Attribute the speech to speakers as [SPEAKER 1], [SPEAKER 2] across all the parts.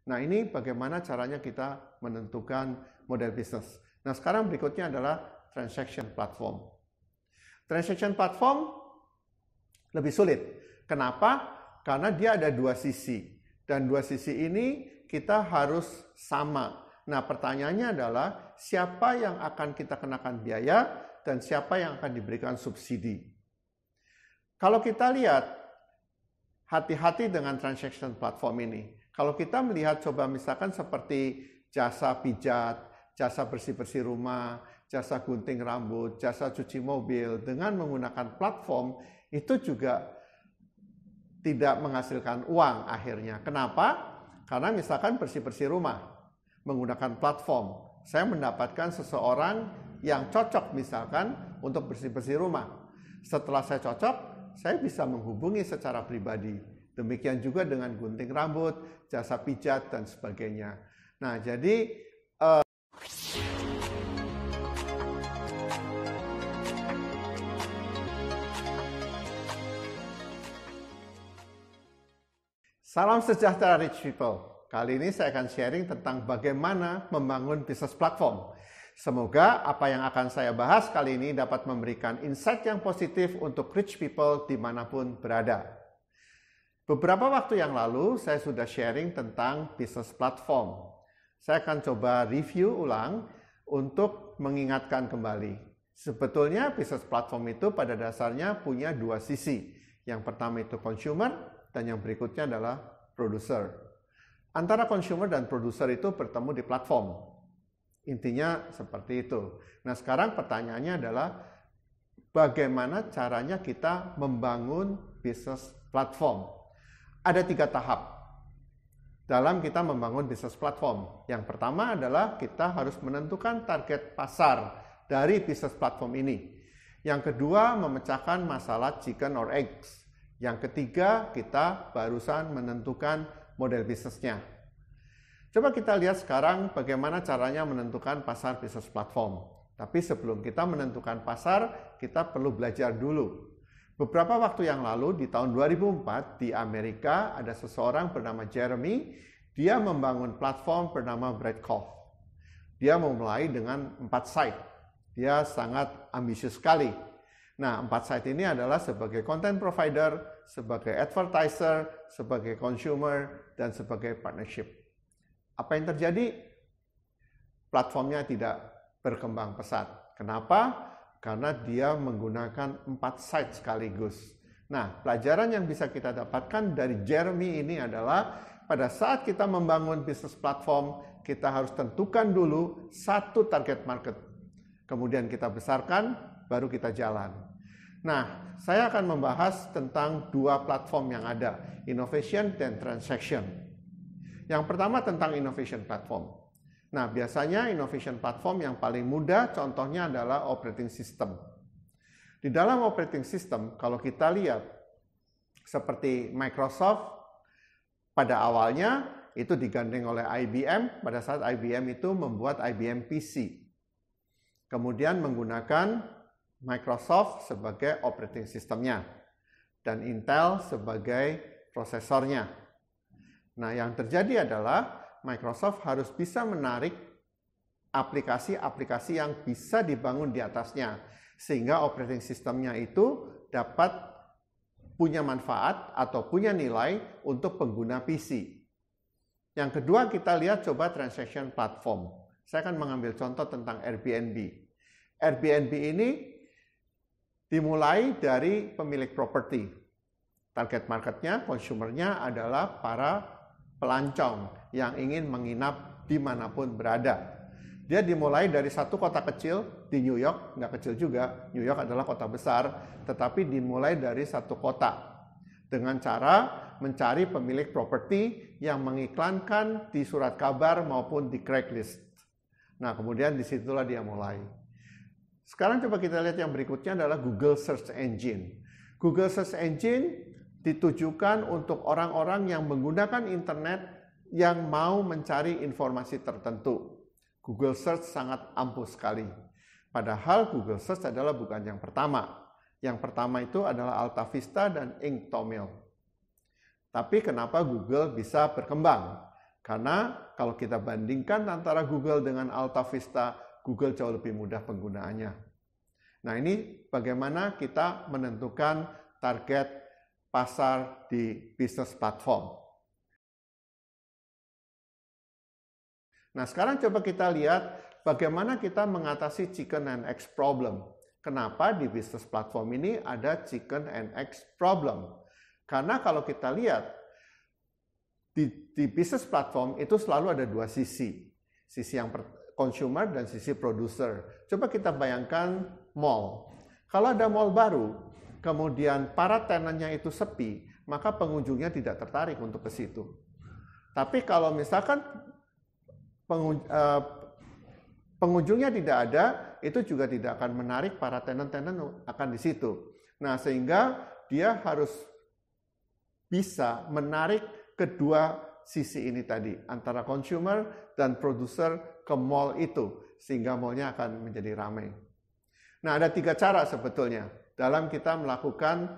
[SPEAKER 1] Nah, ini bagaimana caranya kita menentukan model bisnis. Nah, sekarang berikutnya adalah transaction platform. Transaction platform lebih sulit. Kenapa? Karena dia ada dua sisi. Dan dua sisi ini kita harus sama. Nah, pertanyaannya adalah siapa yang akan kita kenakan biaya dan siapa yang akan diberikan subsidi. Kalau kita lihat, hati-hati dengan transaction platform ini. Kalau kita melihat coba misalkan seperti jasa pijat, jasa bersih-bersih rumah, jasa gunting rambut, jasa cuci mobil dengan menggunakan platform itu juga tidak menghasilkan uang akhirnya. Kenapa? Karena misalkan bersih-bersih rumah menggunakan platform, saya mendapatkan seseorang yang cocok misalkan untuk bersih-bersih rumah. Setelah saya cocok, saya bisa menghubungi secara pribadi. Demikian juga dengan gunting rambut, jasa pijat, dan sebagainya. Nah, jadi salam sejahtera rich people. Kali ini saya akan sharing tentang bagaimana membangun bisnis platform. Semoga apa yang akan saya bahas kali ini dapat memberikan insight yang positif untuk rich people dimanapun berada. Beberapa waktu yang lalu saya sudah sharing tentang bisnis platform. Saya akan coba review ulang untuk mengingatkan kembali. Sebetulnya bisnis platform itu pada dasarnya punya dua sisi. Yang pertama itu consumer dan yang berikutnya adalah producer. Antara consumer dan producer itu bertemu di platform. Intinya seperti itu. Nah, sekarang pertanyaannya adalah bagaimana caranya kita membangun bisnis platform? Ada 3 tahap dalam kita membangun bisnis platform. Yang pertama adalah kita harus menentukan target pasar dari bisnis platform ini. Yang kedua, memecahkan masalah chicken or eggs. Yang ketiga, kita barusan menentukan model bisnisnya. Coba kita lihat sekarang bagaimana caranya menentukan pasar bisnis platform. Tapi sebelum kita menentukan pasar, kita perlu belajar dulu. Beberapa waktu yang lalu di tahun 2004 di Amerika ada seseorang bernama Jeremy. Dia membangun platform bernama Breadcove. Dia memulai dengan 4 site. Dia sangat ambisius sekali. Nah, 4 site ini adalah sebagai content provider, sebagai advertiser, sebagai consumer, dan sebagai partnership. Apa yang terjadi? Platformnya tidak berkembang pesat. Kenapa? Karena dia menggunakan 4 site sekaligus. Nah, pelajaran yang bisa kita dapatkan dari Jeremy ini adalah pada saat kita membangun bisnis platform, kita harus tentukan dulu satu target market. Kemudian kita besarkan, baru kita jalan. Nah, saya akan membahas tentang 2 platform yang ada, innovation dan transaction. Yang pertama tentang innovation platform. Nah, biasanya innovation platform yang paling mudah contohnya adalah operating system. Di dalam operating system, kalau kita lihat seperti Microsoft, pada awalnya itu digandeng oleh IBM pada saat IBM itu membuat IBM PC. Kemudian menggunakan Microsoft sebagai operating systemnya dan Intel sebagai prosesornya. Nah, yang terjadi adalah Microsoft harus bisa menarik aplikasi-aplikasi yang bisa dibangun di atasnya sehingga operating systemnya itu dapat punya manfaat atau punya nilai untuk pengguna PC. Yang kedua, kita lihat coba transaction platform. Saya akan mengambil contoh tentang Airbnb. Airbnb ini dimulai dari pemilik properti. Target marketnya, consumernya adalah para pelancong yang ingin menginap dimanapun berada. Dia dimulai dari satu kota kecil di New York, nggak kecil juga, New York adalah kota besar, tetapi dimulai dari satu kota dengan cara mencari pemilik properti yang mengiklankan di surat kabar maupun di Craigslist. Nah, kemudian disitulah dia mulai. Sekarang coba kita lihat yang berikutnya adalah Google Search Engine. Google Search Engine ditujukan untuk orang-orang yang menggunakan internet yang mau mencari informasi tertentu. Google Search sangat ampuh sekali. Padahal Google Search adalah bukan yang pertama. Yang pertama itu adalah Alta Vista dan Inktomail. Tapi kenapa Google bisa berkembang? Karena kalau kita bandingkan antara Google dengan Alta Vista, Google jauh lebih mudah penggunaannya. Nah, ini bagaimana kita menentukan target pasar di bisnis platform. Nah, sekarang coba kita lihat bagaimana kita mengatasi chicken and egg problem. Kenapa di bisnis platform ini ada chicken and egg problem? Karena kalau kita lihat di bisnis platform itu selalu ada dua sisi. Sisi yang consumer dan sisi producer. Coba kita bayangkan mall. Kalau ada mall baru, kemudian para tenannya itu sepi, maka pengunjungnya tidak tertarik untuk ke situ. Tapi kalau misalkan pengunjungnya tidak ada, itu juga tidak akan menarik para tenan-tenan akan di situ. Nah, sehingga dia harus bisa menarik kedua sisi ini tadi, antara consumer dan producer ke mall itu, sehingga mallnya akan menjadi ramai. Nah, ada 3 cara sebetulnya dalam kita melakukan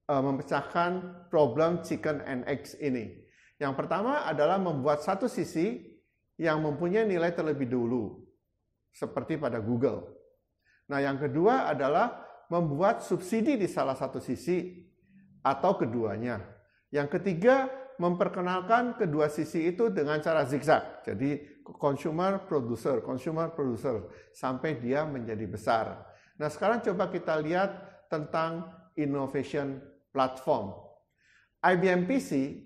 [SPEAKER 1] memecahkan problem chicken and eggs ini. Yang pertama adalah membuat satu sisi yang mempunyai nilai terlebih dulu, seperti pada Google. Nah, yang kedua adalah membuat subsidi di salah satu sisi atau keduanya. Yang ketiga, memperkenalkan kedua sisi itu dengan cara zigzag. Jadi, consumer, producer, sampai dia menjadi besar. Nah, sekarang coba kita lihat tentang innovation platform. IBM PC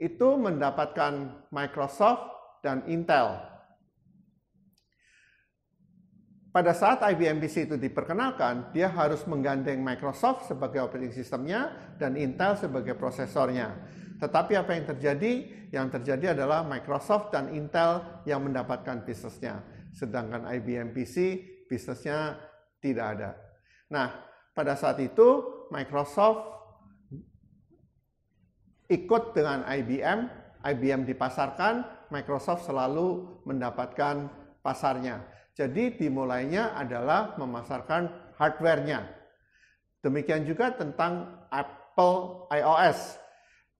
[SPEAKER 1] itu mendapatkan Microsoft dan Intel. Pada saat IBM PC itu diperkenalkan, dia harus menggandeng Microsoft sebagai operating systemnya dan Intel sebagai prosesornya. Tetapi apa yang terjadi? Yang terjadi adalah Microsoft dan Intel yang mendapatkan bisnisnya. Sedangkan IBM PC bisnisnya tidak ada. Nah, pada saat itu Microsoft ikut dengan IBM. IBM dipasarkan, Microsoft selalu mendapatkan pasarnya. Jadi dimulainya adalah memasarkan hardware-nya. Demikian juga tentang Apple iOS.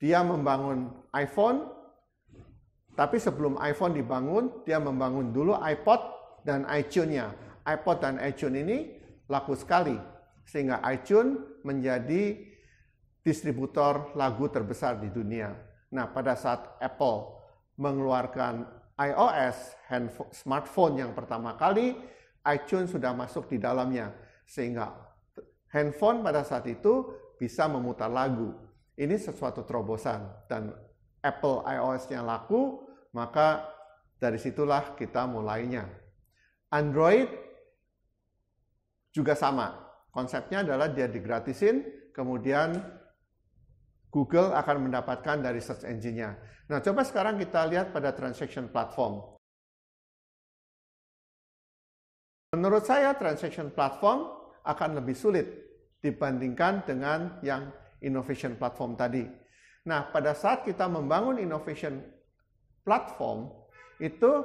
[SPEAKER 1] Dia membangun iPhone, tapi sebelum iPhone dibangun, dia membangun dulu iPod dan iTunes-nya. iPod dan iTunes ini laku sekali, sehingga iTunes menjadi distributor lagu terbesar di dunia. Nah, pada saat Apple mengeluarkan iOS, smartphone yang pertama kali, iTunes sudah masuk di dalamnya. Sehingga handphone pada saat itu bisa memutar lagu. Ini sesuatu terobosan. Dan Apple iOS-nya laku, maka dari situlah kita mulainya. Android juga sama. Konsepnya adalah dia digratisin, kemudian Google akan mendapatkan dari search engine-nya. Nah, coba sekarang kita lihat pada transaction platform. Menurut saya, transaction platform akan lebih sulit dibandingkan dengan yang innovation platform tadi. Nah, pada saat kita membangun innovation platform, itu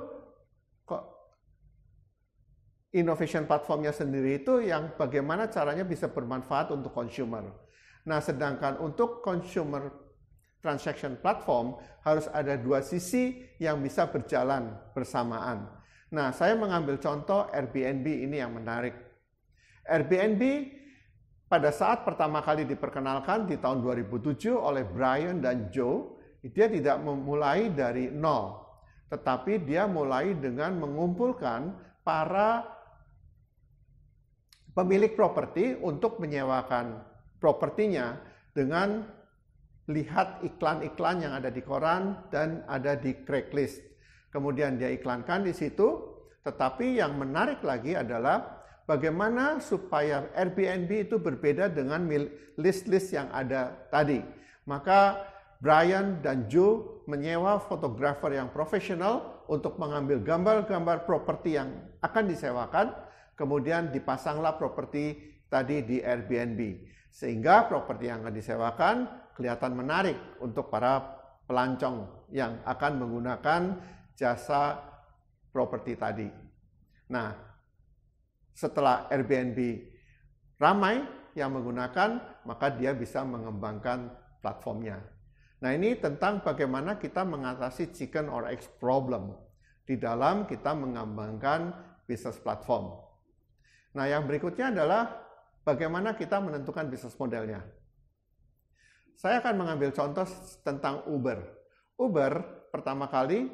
[SPEAKER 1] innovation platformnya sendiri itu yang bagaimana caranya bisa bermanfaat untuk consumer. Nah, sedangkan untuk consumer transaction platform harus ada dua sisi yang bisa berjalan bersamaan. Nah, saya mengambil contoh Airbnb ini yang menarik. Airbnb pada saat pertama kali diperkenalkan di tahun 2007 oleh Brian dan Joe, dia tidak memulai dari nol, tetapi dia mulai dengan mengumpulkan para pemilik properti untuk menyewakan propertinya dengan lihat iklan-iklan yang ada di koran dan ada di Craigslist. Kemudian dia iklankan di situ, tetapi yang menarik lagi adalah bagaimana supaya Airbnb itu berbeda dengan list-list yang ada tadi. Maka Brian dan Joe menyewa fotografer yang profesional untuk mengambil gambar-gambar properti yang akan disewakan, kemudian dipasanglah properti tadi di Airbnb. Sehingga properti yang akan disewakan kelihatan menarik untuk para pelancong yang akan menggunakan jasa properti tadi. Nah, setelah Airbnb ramai yang menggunakan, maka dia bisa mengembangkan platformnya. Nah, ini tentang bagaimana kita mengatasi chicken or egg problem di dalam kita mengembangkan bisnis platform. Nah, yang berikutnya adalah bagaimana kita menentukan bisnis modelnya. Saya akan mengambil contoh tentang Uber. Uber pertama kali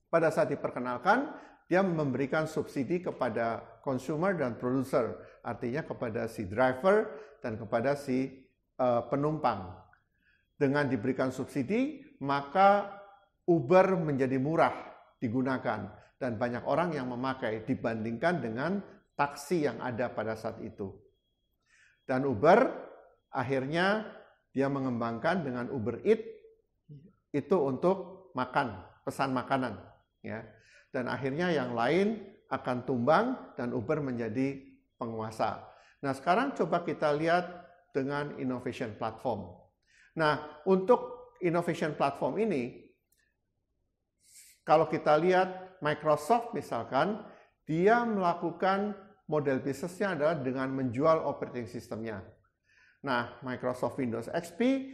[SPEAKER 1] pada saat diperkenalkan, dia memberikan subsidi kepada consumer dan producer, artinya kepada si driver dan kepada si penumpang. Dengan diberikan subsidi, maka Uber menjadi murah digunakan dan banyak orang yang memakai dibandingkan dengan taksi yang ada pada saat itu. Dan Uber akhirnya dia mengembangkan dengan Uber Eats itu untuk makan, pesan makanan, ya. Dan akhirnya yang lain akan tumbang dan Uber menjadi penguasa. Nah, sekarang coba kita lihat dengan innovation platform. Nah, untuk innovation platform ini, kalau kita lihat Microsoft misalkan, dia melakukan model bisnisnya adalah dengan menjual operating systemnya. Nah, Microsoft Windows XP,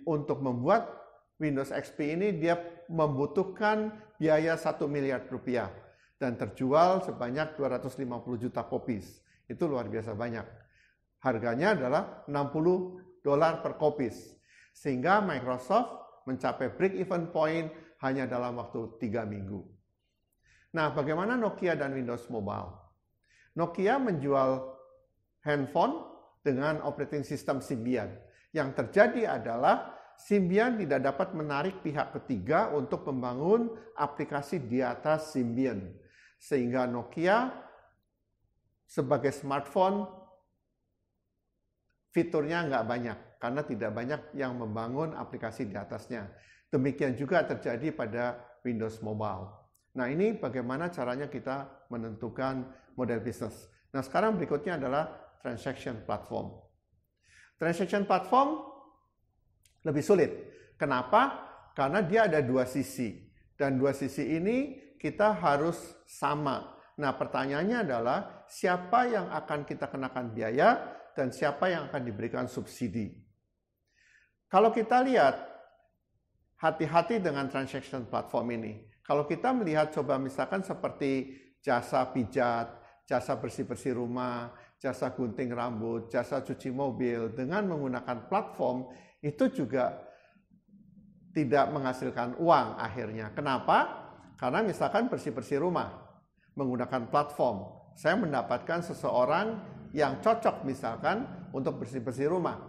[SPEAKER 1] untuk membuat Windows XP ini dia membutuhkan biaya 1 miliar rupiah dan terjual sebanyak 250 juta copies. Itu luar biasa banyak. Harganya adalah $60 per copies. Sehingga Microsoft mencapai break-even point hanya dalam waktu 3 minggu. Nah, bagaimana Nokia dan Windows Mobile? Nokia menjual handphone dengan operating system Symbian. Yang terjadi adalah Symbian tidak dapat menarik pihak ketiga untuk membangun aplikasi di atas Symbian. Sehingga Nokia sebagai smartphone fiturnya nggak banyak karena tidak banyak yang membangun aplikasi di atasnya. Demikian juga terjadi pada Windows Mobile. Nah, ini bagaimana caranya kita menentukan model bisnis. Nah, sekarang berikutnya adalah transaction platform. Transaction platform lebih sulit. Kenapa? Karena dia ada dua sisi. Dan dua sisi ini kita harus sama. Nah, pertanyaannya adalah siapa yang akan kita kenakan biaya dan siapa yang akan diberikan subsidi. Kalau kita lihat, hati-hati dengan transaction platform ini. Kalau kita melihat coba misalkan seperti jasa pijat, jasa bersih-bersih rumah, jasa gunting rambut, jasa cuci mobil, dengan menggunakan platform, itu juga tidak menghasilkan uang akhirnya. Kenapa? Karena misalkan bersih-bersih rumah, menggunakan platform, saya mendapatkan seseorang yang cocok misalkan untuk bersih-bersih rumah.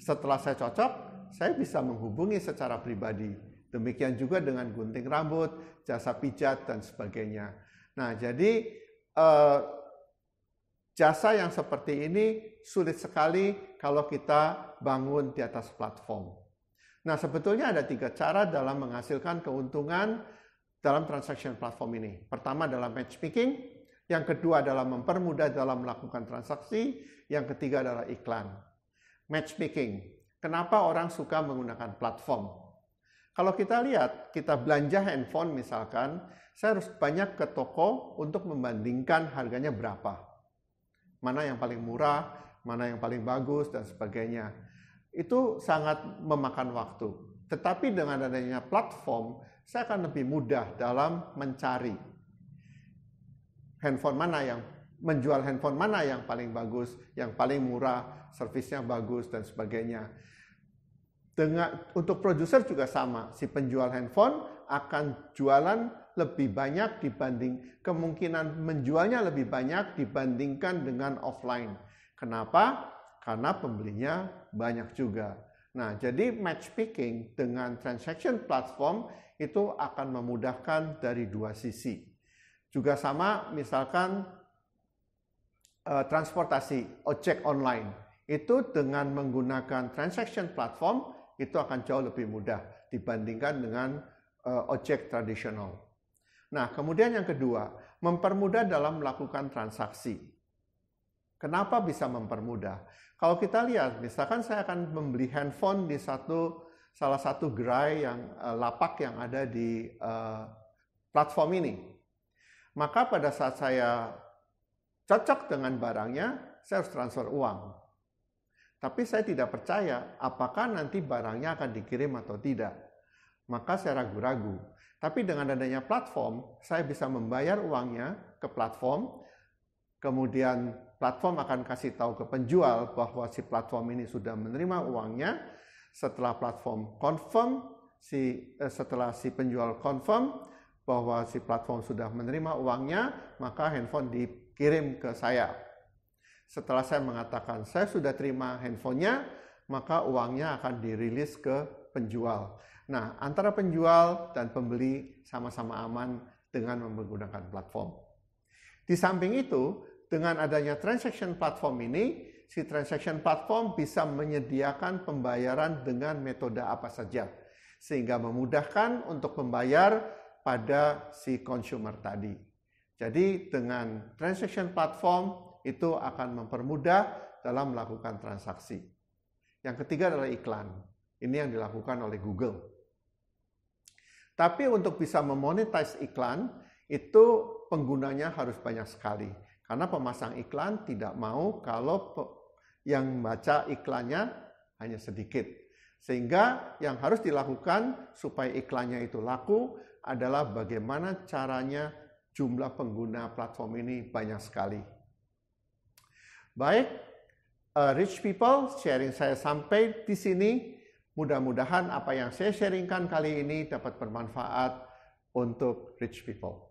[SPEAKER 1] Setelah saya cocok, saya bisa menghubungi secara pribadi. Demikian juga dengan gunting rambut, jasa pijat, dan sebagainya. Nah, jadi jasa yang seperti ini sulit sekali kalau kita bangun di atas platform. Nah, sebetulnya ada 3 cara dalam menghasilkan keuntungan dalam transaction platform ini. Pertama adalah matchmaking, yang kedua adalah mempermudah dalam melakukan transaksi, yang ketiga adalah iklan. Matchmaking. Kenapa orang suka menggunakan platform? Kalau kita lihat, kita belanja handphone misalkan, saya harus banyak ke toko untuk membandingkan harganya berapa. Mana yang paling murah, mana yang paling bagus, dan sebagainya. Itu sangat memakan waktu. Tetapi dengan adanya platform, saya akan lebih mudah dalam mencari handphone mana yang menjual handphone mana yang paling bagus, yang paling murah, servisnya bagus, dan sebagainya. Untuk produser juga sama, si penjual handphone akan jualan lebih banyak kemungkinan menjualnya lebih banyak dibandingkan dengan offline. Kenapa? Karena pembelinya banyak juga. Nah, jadi matchmaking dengan transaction platform itu akan memudahkan dari dua sisi. Juga sama misalkan transportasi, ojek online. Itu dengan menggunakan transaction platform itu akan jauh lebih mudah dibandingkan dengan ojek tradisional. Nah, kemudian yang kedua, mempermudah dalam melakukan transaksi. Kenapa bisa mempermudah? Kalau kita lihat, misalkan saya akan membeli handphone di salah satu gerai yang lapak yang ada di platform ini. Maka pada saat saya cocok dengan barangnya, saya harus transfer uang. Tapi saya tidak percaya apakah nanti barangnya akan dikirim atau tidak. Maka saya ragu-ragu. Tapi dengan adanya platform, saya bisa membayar uangnya ke platform, kemudian platform akan kasih tahu ke penjual bahwa si platform ini sudah menerima uangnya. Setelah platform confirm, setelah si penjual confirm bahwa si platform sudah menerima uangnya, maka handphone dikirim ke saya. Setelah saya mengatakan saya sudah terima handphonenya, maka uangnya akan dirilis ke penjual. Nah, antara penjual dan pembeli sama-sama aman dengan menggunakan platform. Di samping itu, dengan adanya transaction platform ini, si transaction platform bisa menyediakan pembayaran dengan metode apa saja, sehingga memudahkan untuk membayar pada si consumer tadi. Jadi dengan transaction platform itu akan mempermudah dalam melakukan transaksi. Yang ketiga adalah iklan. Ini yang dilakukan oleh Google. Tapi untuk bisa memonetize iklan, itu penggunanya harus banyak sekali. Karena pemasang iklan tidak mau kalau yang baca iklannya hanya sedikit. Sehingga yang harus dilakukan supaya iklannya itu laku adalah bagaimana caranya jumlah pengguna platform ini banyak sekali. Baik, rich people, sharing saya sampai di sini. Mudah-mudahan apa yang saya sharingkan kali ini dapat bermanfaat untuk rich people.